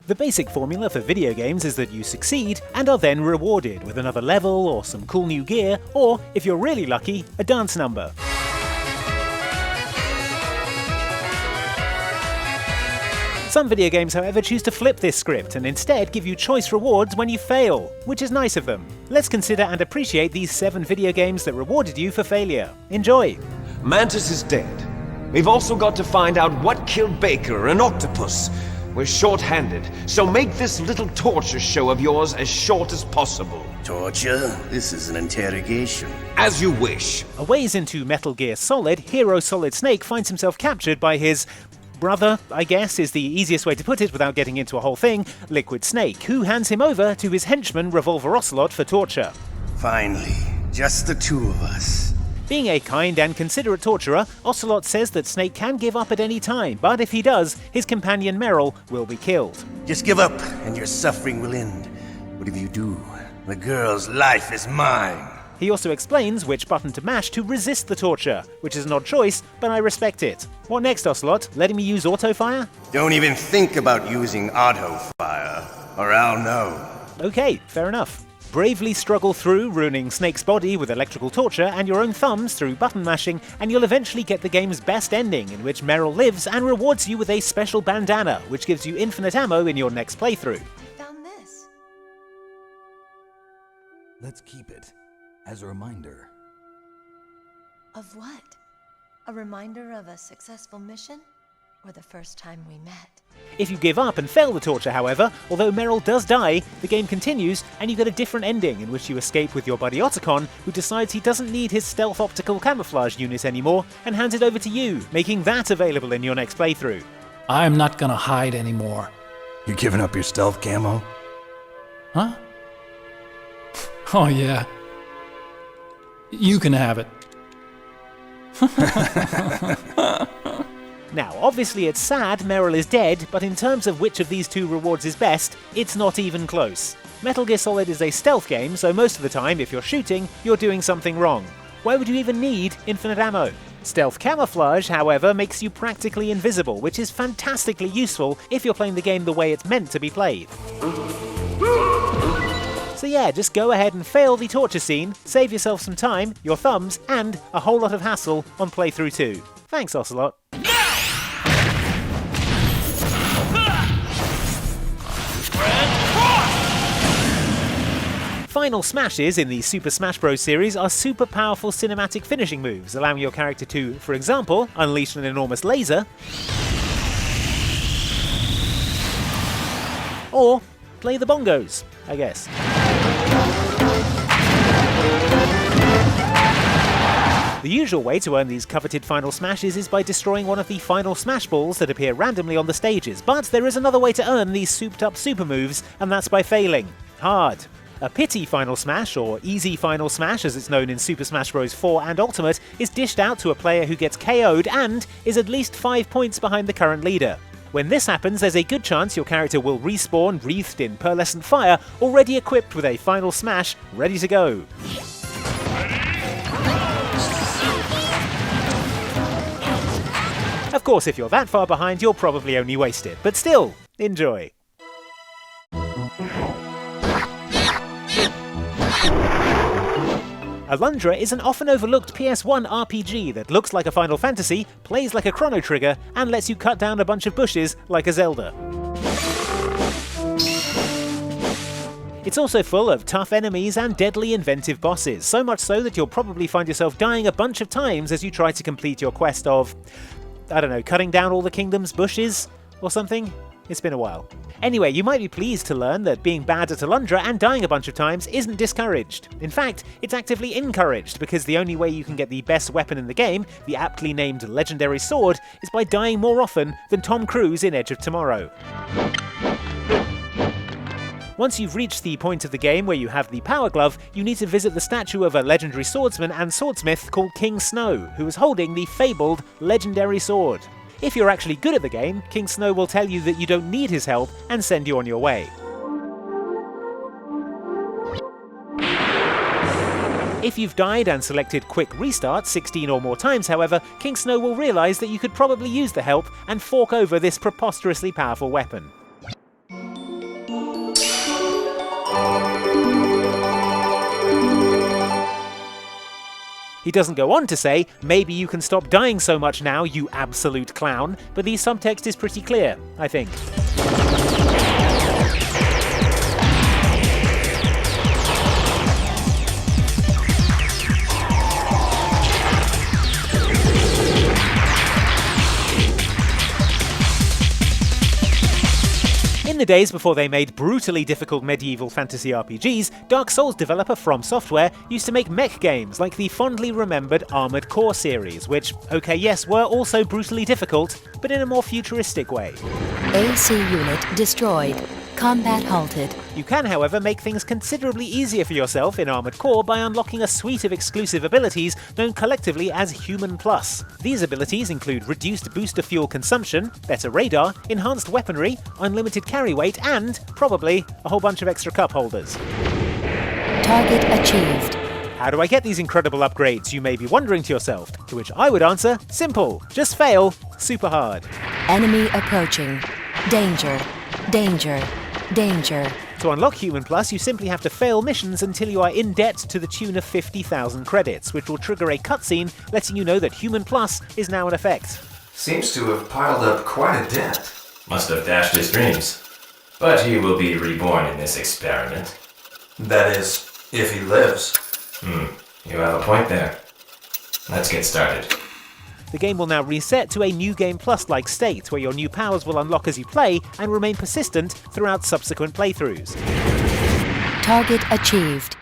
The basic formula for video games is that you succeed and are then rewarded with another level or some cool new gear, or, if you're really lucky, a dance number. Some video games, however, choose to flip this script and instead give you choice rewards when you fail, which is nice of them. Let's consider and appreciate these 7 video games that rewarded you for failure. Enjoy! Mantis is dead. We've also got to find out what killed Baker, an octopus. We're short-handed, so make this little torture show of yours as short as possible. Torture? This is an interrogation. As you wish. A ways into Metal Gear Solid, Hero Solid Snake finds himself captured by his brother, I guess is the easiest way to put it without getting into a whole thing, Liquid Snake, who hands him over to his henchman Revolver Ocelot for torture. Finally, just the 2 of us. Being a kind and considerate torturer, Ocelot says that Snake can give up at any time, but if he does, his companion Meryl will be killed. Just give up, and your suffering will end. But if you do, the girl's life is mine. He also explains which button to mash to resist the torture, which is an odd choice, but I respect it. What next, Ocelot? Letting me use auto-fire? Don't even think about using auto-fire, or I'll know. Okay, fair enough. Bravely struggle through, ruining Snake's body with electrical torture and your own thumbs through button mashing, and you'll eventually get the game's best ending, in which Meryl lives and rewards you with a special bandana, which gives you infinite ammo in your next playthrough. Found this. Let's keep it as a reminder. Of what? A reminder of a successful mission? Or the first time we met? If you give up and fail the torture, however, although Meryl does die, the game continues and you get a different ending in which you escape with your buddy Otacon, who decides he doesn't need his stealth optical camouflage unit anymore and hands it over to you, making that available in your next playthrough. I'm not gonna hide anymore. You giving up your stealth camo? Huh? Oh yeah. You can have it. Now, obviously it's sad Meryl is dead, but in terms of which of these 2 rewards is best, it's not even close. Metal Gear Solid is a stealth game, so most of the time, if you're shooting, you're doing something wrong. Why would you even need infinite ammo? Stealth camouflage, however, makes you practically invisible, which is fantastically useful if you're playing the game the way it's meant to be played. So yeah, just go ahead and fail the torture scene, save yourself some time, your thumbs, and a whole lot of hassle on playthrough 2. Thanks, Ocelot. Final smashes in the Super Smash Bros. Series are super powerful cinematic finishing moves, allowing your character to, for example, unleash an enormous laser, or play the bongos, I guess. The usual way to earn these coveted final smashes is by destroying one of the final smash balls that appear randomly on the stages, but there is another way to earn these souped up super moves, and that's by failing. Hard. A pity final smash, or easy final smash as it's known in Super Smash Bros. 4 and Ultimate, is dished out to a player who gets KO'd and is at least 5 points behind the current leader. When this happens, there's a good chance your character will respawn wreathed in pearlescent fire, already equipped with a final smash, ready to go. Of course, if you're that far behind, you'll probably only waste it, but still, enjoy. Alandra is an often overlooked PS1 RPG that looks like a Final Fantasy, plays like a Chrono Trigger, and lets you cut down a bunch of bushes like a Zelda. It's also full of tough enemies and deadly inventive bosses, so much so that you'll probably find yourself dying a bunch of times as you try to complete your quest of, I don't know, cutting down all the kingdom's bushes or something? It's been a while. Anyway, you might be pleased to learn that being bad at Alandra and dying a bunch of times isn't discouraged. In fact, it's actively encouraged, because the only way you can get the best weapon in the game, the aptly named Legendary Sword, is by dying more often than Tom Cruise in Edge of Tomorrow. Once you've reached the point of the game where you have the Power Glove, you need to visit the statue of a legendary swordsman and swordsmith called King Snow, who is holding the fabled Legendary Sword. If you're actually good at the game, King Snow will tell you that you don't need his help and send you on your way. If you've died and selected Quick Restart 16 or more times, however, King Snow will realise that you could probably use the help and fork over this preposterously powerful weapon. He doesn't go on to say, maybe you can stop dying so much now, you absolute clown, but the subtext is pretty clear, I think. In the days before they made brutally difficult medieval fantasy RPGs, Dark Souls developer From Software used to make mech games like the fondly remembered Armored Core series, which, okay yes, were also brutally difficult, but in a more futuristic way. AC unit destroyed. Combat halted. You can, however, make things considerably easier for yourself in Armored Core by unlocking a suite of exclusive abilities known collectively as Human Plus. These abilities include reduced booster fuel consumption, better radar, enhanced weaponry, unlimited carry weight, and, probably, a whole bunch of extra cup holders. Target achieved. How do I get these incredible upgrades, you may be wondering to yourself, to which I would answer, simple, just fail, super hard. Enemy approaching. Danger. Danger. Danger. To unlock Human Plus, you simply have to fail missions until you are in debt to the tune of 50,000 credits, which will trigger a cutscene letting you know that Human Plus is now in effect. Seems to have piled up quite a debt. Must have dashed his dreams. But he will be reborn in this experiment. That is, if he lives. You have a point there. Let's get started. The game will now reset to a New Game Plus-like state, where your new powers will unlock as you play and remain persistent throughout subsequent playthroughs. Target achieved.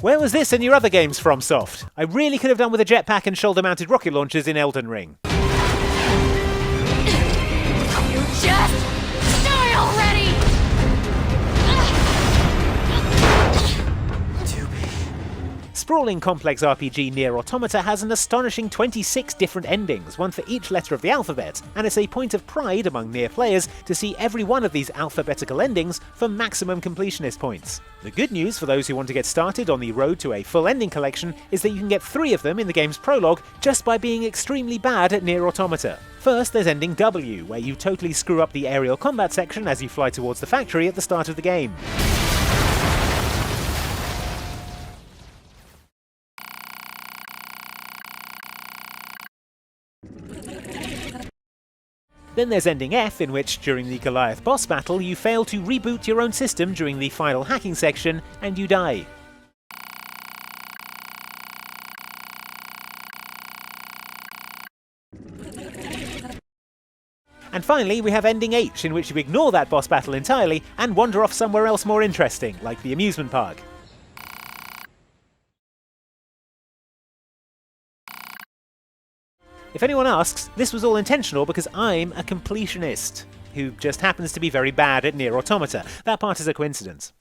Where was this in your other games, FromSoft? I really could have done with a jetpack and shoulder-mounted rocket launchers in Elden Ring. You just die already! Sprawling complex RPG Nier Automata has an astonishing 26 different endings, one for each letter of the alphabet, and it's a point of pride among Nier players to see every one of these alphabetical endings for maximum completionist points. The good news for those who want to get started on the road to a full ending collection is that you can get 3 of them in the game's prologue just by being extremely bad at Nier Automata. First, there's Ending W, where you totally screw up the aerial combat section as you fly towards the factory at the start of the game. Then there's Ending F, in which, during the Goliath boss battle, you fail to reboot your own system during the final hacking section, and you die. And finally, we have Ending H, in which you ignore that boss battle entirely and wander off somewhere else more interesting, like the amusement park. If anyone asks, this was all intentional because I'm a completionist, who just happens to be very bad at Nier Automata. That part is a coincidence.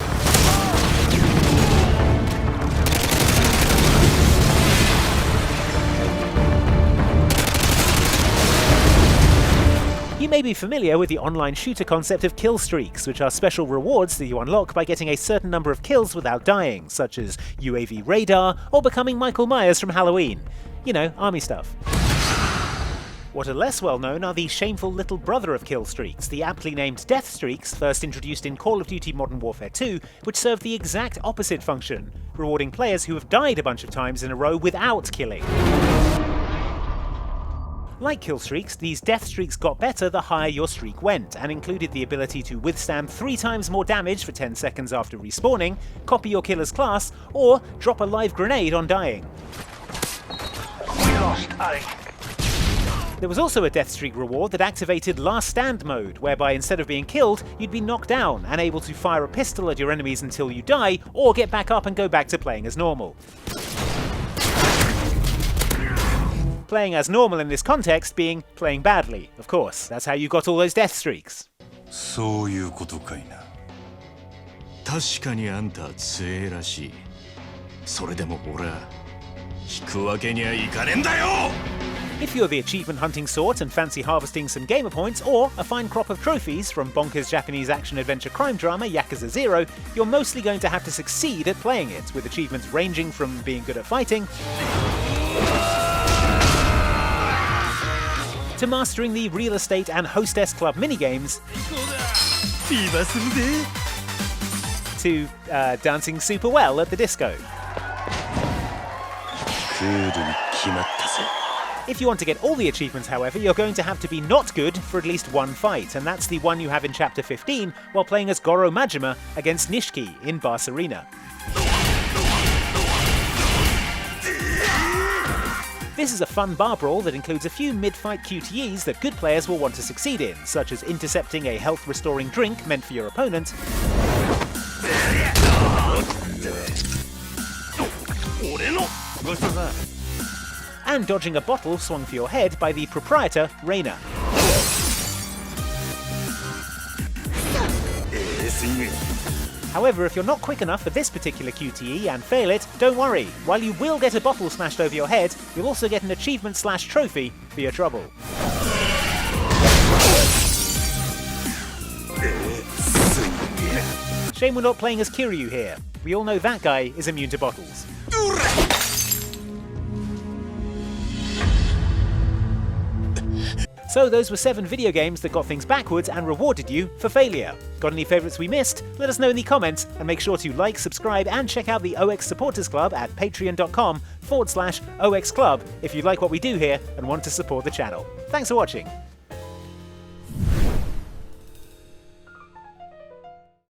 You may be familiar with the online shooter concept of kill streaks, which are special rewards that you unlock by getting a certain number of kills without dying, such as UAV radar or becoming Michael Myers from Halloween. You know, army stuff. What are less well known are the shameful little brother of kill streaks, the aptly named death streaks, first introduced in Call of Duty Modern Warfare 2, which serve the exact opposite function, rewarding players who have died a bunch of times in a row without killing. Like kill streaks, these death streaks got better the higher your streak went, and included the ability to withstand 3 times more damage for 10 seconds after respawning, copy your killer's class, or drop a live grenade on dying. We lost Alec. There was also a death streak reward that activated Last Stand mode, whereby instead of being killed, you'd be knocked down and able to fire a pistol at your enemies until you die, or get back up and go back to playing as normal. Playing as normal in this context being playing badly, of course. That's how you got all those death streaks. そういうことかいな。確かにあんた強えらしい。それでも俺は引くわけにはいかねえんだよ! If you're the achievement hunting sort and fancy harvesting some gamer points, or a fine crop of trophies from bonkers Japanese action-adventure crime drama Yakuza Zero, you're mostly going to have to succeed at playing it, with achievements ranging from being good at fighting to mastering the real estate and hostess club minigames to dancing super well at the disco. クールに決まったぜ。 If you want to get all the achievements, however, you're going to have to be not good for at least one fight, and that's the one you have in Chapter 15 while playing as Goro Majima against Nishiki in Bass Arena. This is a fun bar brawl that includes a few mid-fight QTEs that good players will want to succeed in, such as intercepting a health-restoring drink meant for your opponent, and dodging a bottle swung for your head by the proprietor, Reina. However, if you're not quick enough for this particular QTE and fail it, don't worry. While you will get a bottle smashed over your head, you'll also get an achievement/trophy for your trouble. Shame we're not playing as Kiryu here. We all know that guy is immune to bottles. So those were 7 video games that got things backwards and rewarded you for failure. Got any favourites we missed? Let us know in the comments, and make sure to like, subscribe and check out the OX Supporters Club at patreon.com/OX Club if you like what we do here and want to support the channel. Thanks for watching.